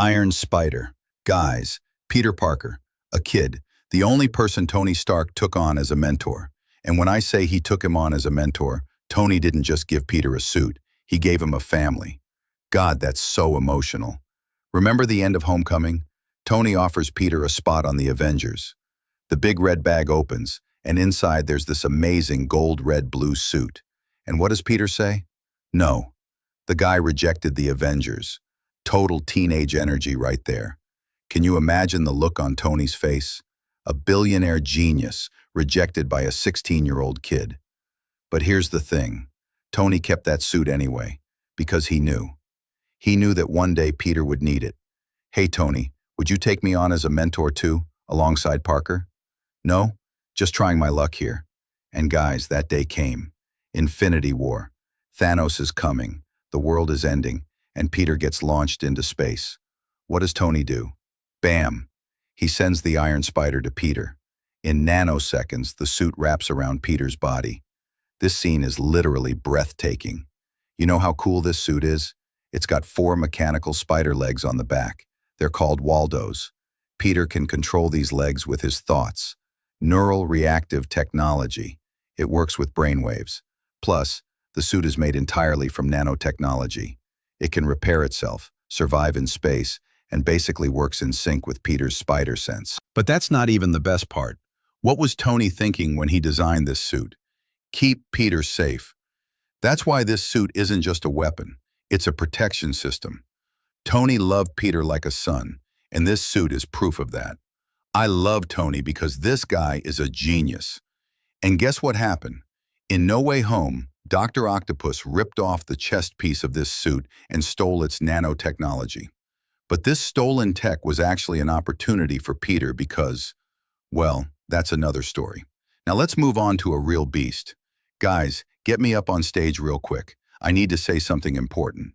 Iron Spider. Guys, Peter Parker, a kid, the only person Tony Stark took on as a mentor. And when I say he took him on as a mentor, Tony didn't just give Peter a suit, he gave him a family. God, that's so emotional. Remember the end of Homecoming? Tony offers Peter a spot on the Avengers. The big red bag opens, and inside there's this amazing gold, red, blue suit. And what does Peter say? No. The guy rejected the Avengers. Total teenage energy right there. Can you imagine the look on Tony's face? A billionaire genius rejected by a 16-year-old kid. But here's the thing. Tony kept that suit anyway, because he knew. He knew that one day Peter would need it. Hey, Tony, would you take me on as a mentor too, alongside Parker? No? Just trying my luck here. And guys, that day came. Infinity War. Thanos is coming. The world is ending, and Peter gets launched into space. What does Tony do? Bam! He sends the Iron Spider to Peter. In nanoseconds, the suit wraps around Peter's body. This scene is literally breathtaking. You know how cool this suit is? It's got 4 mechanical spider legs on the back. They're called Waldos. Peter can control these legs with his thoughts. Neural reactive technology. It works with brainwaves. Plus, the suit is made entirely from nanotechnology. It can repair itself, survive in space, and basically works in sync with Peter's spider sense. But that's not even the best part. What was Tony thinking when he designed this suit? Keep Peter safe. That's why this suit isn't just a weapon. It's a protection system. Tony loved Peter like a son, and this suit is proof of that. I love Tony because this guy is a genius. And guess what happened? In No Way Home, Dr. Octopus ripped off the chest piece of this suit and stole its nanotechnology. But this stolen tech was actually an opportunity for Peter because, well, that's another story. Now let's move on to a real beast. Guys, get me up on stage real quick. I need to say something important.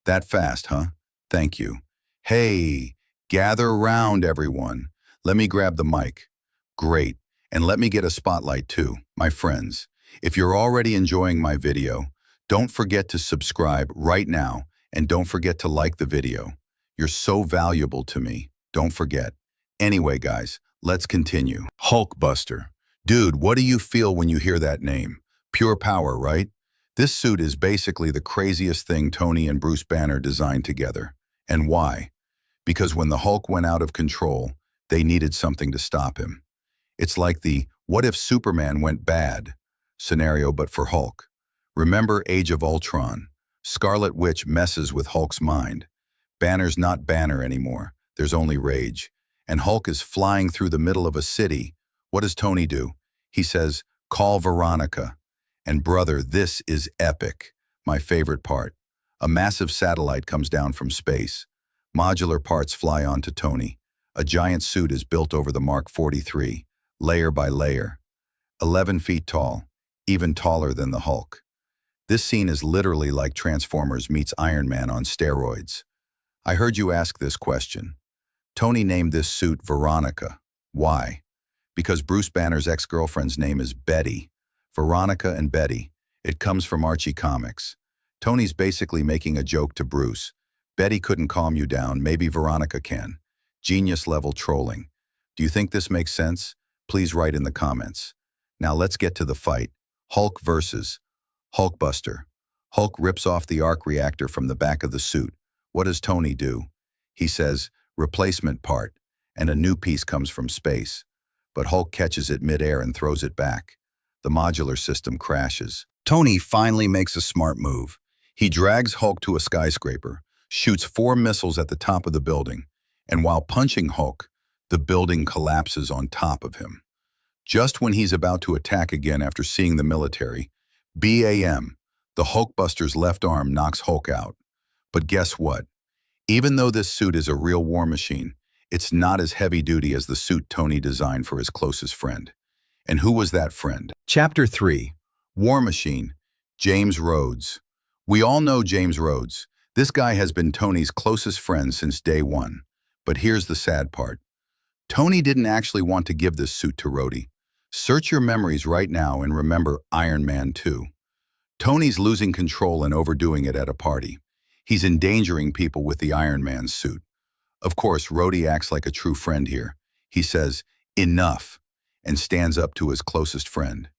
That fast, huh? Thank you. Hey, gather around, everyone. Let me grab the mic. Great. And let me get a spotlight too, my friends. If you're already enjoying my video, don't forget to subscribe right now and don't forget to like the video. You're so valuable to me. Don't forget. Anyway, guys, let's continue. Hulkbuster. Dude, what do you feel when you hear that name? Pure power, right? This suit is basically the craziest thing Tony and Bruce Banner designed together. And why? Because when the Hulk went out of control, they needed something to stop him. It's like the "what if Superman went bad" scenario, but for Hulk. Remember Age of Ultron? Scarlet Witch messes with Hulk's mind. Banner's not Banner anymore. There's only rage. And Hulk is flying through the middle of a city. What does Tony do? He says, "Call Veronica." And brother, this is epic. My favorite part. A massive satellite comes down from space. Modular parts fly onto Tony. A giant suit is built over the Mark 43, layer by layer. 11 feet tall, even taller than the Hulk. This scene is literally like Transformers meets Iron Man on steroids. I heard you ask this question. Tony named this suit Veronica. Why? Because Bruce Banner's ex-girlfriend's name is Betty. Veronica and Betty. It comes from Archie Comics. Tony's basically making a joke to Bruce. Betty couldn't calm you down, maybe Veronica can. Genius-level trolling. Do you think this makes sense? Please write in the comments. Now let's get to the fight. Hulk versus Hulkbuster. Hulk rips off the arc reactor from the back of the suit. What does Tony do? He says, "Replacement part," and a new piece comes from space. But Hulk catches it midair and throws it back. The modular system crashes. Tony finally makes a smart move. He drags Hulk to a skyscraper, shoots 4 missiles at the top of the building, and while punching Hulk, the building collapses on top of him. Just when he's about to attack again after seeing the military, BAM, the Hulkbuster's left arm knocks Hulk out. But guess what? Even though this suit is a real war machine, it's not as heavy-duty as the suit Tony designed for his closest friend. And who was that friend? Chapter 3, War Machine, James Rhodes. We all know James Rhodes. This guy has been Tony's closest friend since day one. But here's the sad part. Tony didn't actually want to give this suit to Rhodey. Search your memories right now and remember Iron Man 2. Tony's losing control and overdoing it at a party. He's endangering people with the Iron Man suit. Of course, Rhodey acts like a true friend here. He says, "Enough," and stands up to his closest friend.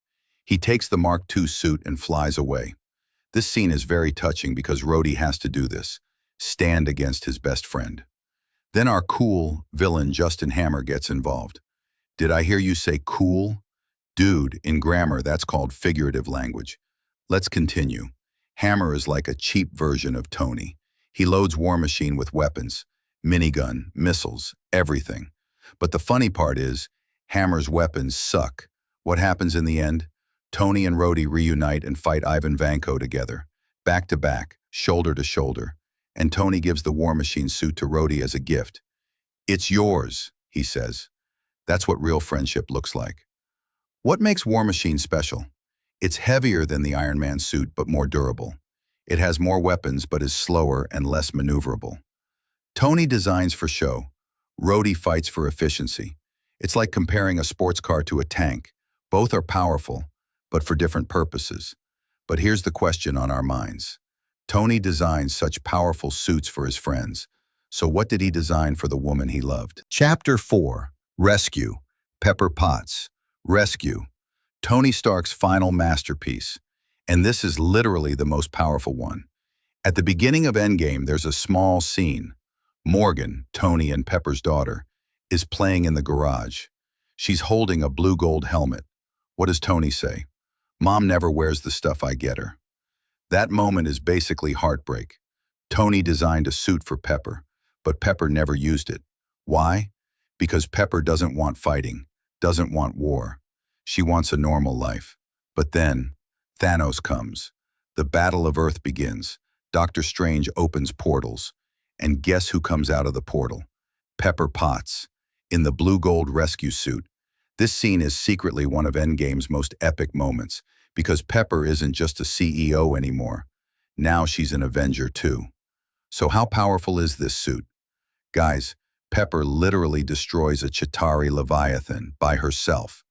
He takes the Mark II suit and flies away. This scene is very touching because Rhodey has to do this, stand against his best friend. Then our cool villain Justin Hammer gets involved. Did I hear you say cool? Dude, in grammar, that's called figurative language. Let's continue. Hammer is like a cheap version of Tony. He loads War Machine with weapons, minigun, missiles, everything. But the funny part is, Hammer's weapons suck. What happens in the end? Tony and Rhodey reunite and fight Ivan Vanko together, back to back, shoulder to shoulder. And Tony gives the War Machine suit to Rhodey as a gift. "It's yours," he says. That's what real friendship looks like. What makes War Machine special? It's heavier than the Iron Man suit, but more durable. It has more weapons, but is slower and less maneuverable. Tony designs for show. Rhodey fights for efficiency. It's like comparing a sports car to a tank. Both are powerful, but for different purposes. But here's the question on our minds. Tony designs such powerful suits for his friends. So what did he design for the woman he loved? Chapter 4. Rescue. Pepper Potts. Rescue. Tony Stark's final masterpiece. And this is literally the most powerful one. At the beginning of Endgame, there's a small scene. Morgan, Tony and Pepper's daughter, is playing in the garage. She's holding a blue gold helmet. What does Tony say? "Mom never wears the stuff I get her." That moment is basically heartbreak. Tony designed a suit for Pepper, but Pepper never used it. Why? Because Pepper doesn't want fighting, doesn't want war. She wants a normal life. But then, Thanos comes. The Battle of Earth begins. Doctor Strange opens portals. And guess who comes out of the portal? Pepper Potts, in the blue gold rescue suit. This scene is secretly one of Endgame's most epic moments, because Pepper isn't just a CEO anymore. Now she's an Avenger too. So how powerful is this suit? Guys, Pepper literally destroys a Chitauri Leviathan by herself.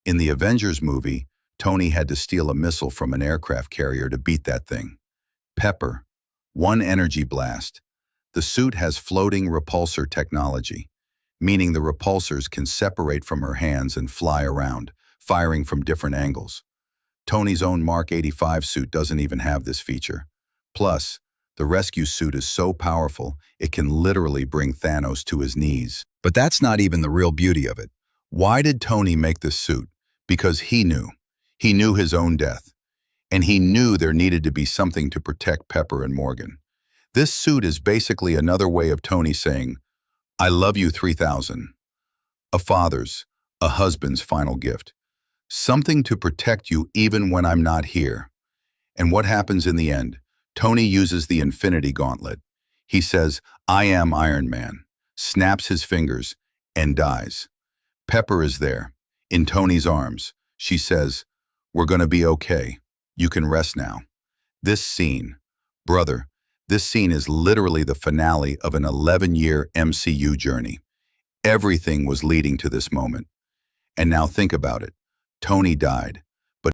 In the Avengers movie, Tony had to steal a missile from an aircraft carrier to beat that thing. Pepper, one energy blast. The suit has floating repulsor technology, meaning the repulsors can separate from her hands and fly around, firing from different angles. Tony's own Mark 85 suit doesn't even have this feature. Plus, the rescue suit is so powerful, it can literally bring Thanos to his knees. But that's not even the real beauty of it. Why did Tony make this suit? Because he knew. He knew his own death. And he knew there needed to be something to protect Pepper and Morgan. This suit is basically another way of Tony saying, "I love you 3000. A father's, a husband's final gift. Something to protect you even when I'm not here." And what happens in the end? Tony uses the Infinity Gauntlet. He says, "I am Iron Man," snaps his fingers, and dies. Pepper is there, in Tony's arms. She says, "We're gonna be okay. You can rest now." This scene, brother, this scene is literally the finale of an 11-year MCU journey. Everything was leading to this moment. And now think about it. Tony died, but